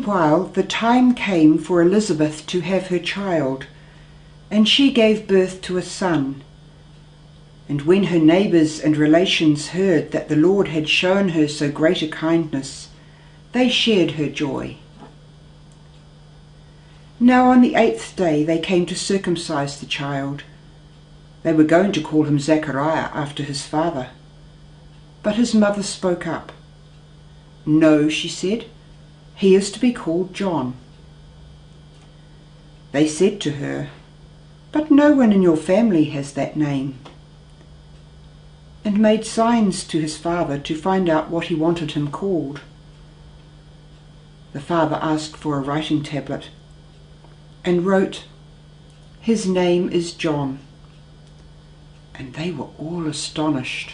Meanwhile, the time came for Elizabeth to have her child, and she gave birth to a son. And when her neighbours and relations heard that the Lord had shown her so great a kindness, they shared her joy. Now on the 8th day they came to circumcise the child. They were going to call him Zechariah after his father. But his mother spoke up. "No," she said, "he is to be called John." They said to her, "But no one in your family has that name," and made signs to his father to find out what he wanted him called. The father asked for a writing tablet and wrote, "His name is John." And they were all astonished.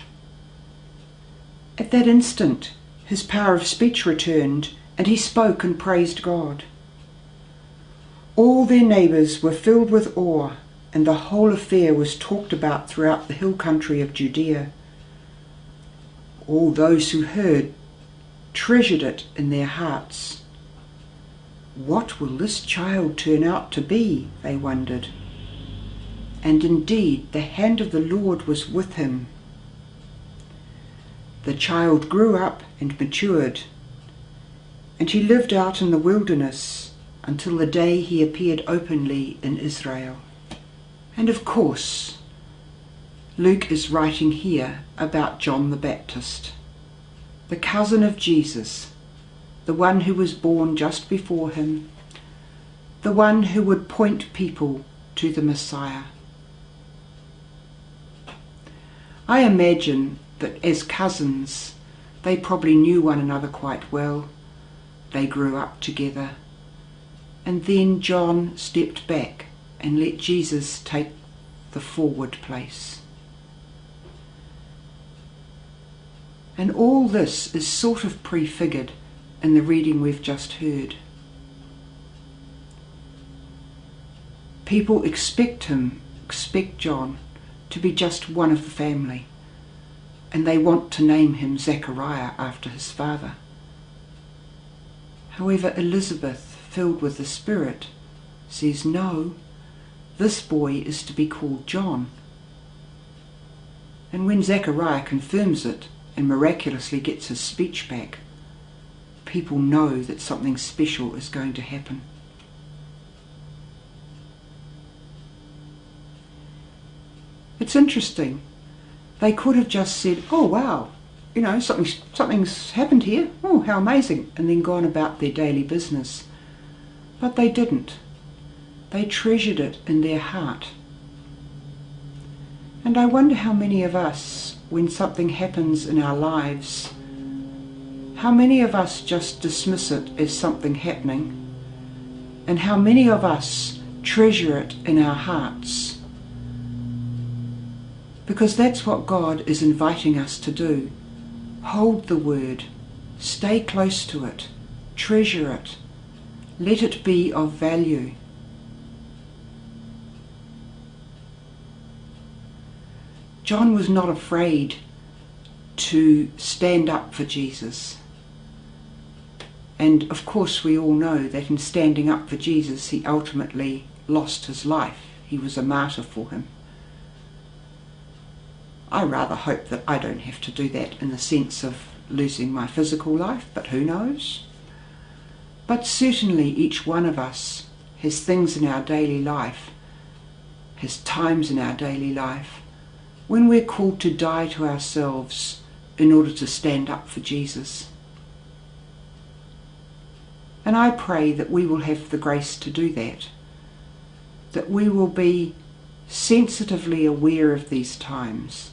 At that instant his power of speech returned, and he spoke and praised God. All their neighbours were filled with awe, and the whole affair was talked about throughout the hill country of Judea. All those who heard treasured it in their hearts. What will this child turn out to be, they wondered. And indeed the hand of the Lord was with him. The child grew up and matured, and he lived out in the wilderness until the day he appeared openly in Israel. And of course, Luke is writing here about John the Baptist, the cousin of Jesus, the one who was born just before him, the one who would point people to the Messiah. I imagine that as cousins, they probably knew one another quite well. They grew up together. And then John stepped back and let Jesus take the forward place. And all this is sort of prefigured in the reading we've just heard. People expect John, to be just one of the family, and they want to name him Zechariah after his father. However, Elizabeth, filled with the Spirit, says, "No, this boy is to be called John." And when Zechariah confirms it and miraculously gets his speech back, people know that something special is going to happen. It's interesting. They could have just said, "Oh wow, something's happened here. Oh, how amazing," and then gone about their daily business. But they didn't. They treasured it in their heart. And I wonder how many of us, when something happens in our lives, how many of us just dismiss it as something happening, and how many of us treasure it in our hearts. Because that's what God is inviting us to do. Hold the word, stay close to it, treasure it, let it be of value. John was not afraid to stand up for Jesus. And of course we all know that in standing up for Jesus he ultimately lost his life. He was a martyr for him. I rather hope that I don't have to do that in the sense of losing my physical life, but who knows? But certainly each one of us has things in our daily life, has times in our daily life, when we're called to die to ourselves in order to stand up for Jesus. And I pray that we will have the grace to do that we will be sensitively aware of these times,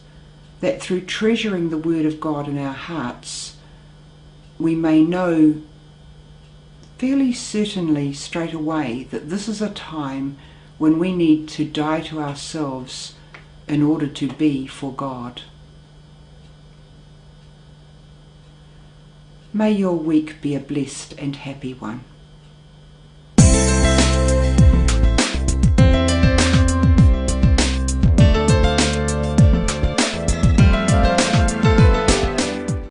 that through treasuring the Word of God in our hearts, we may know fairly certainly straight away that this is a time when we need to die to ourselves in order to be for God. May your week be a blessed and happy one.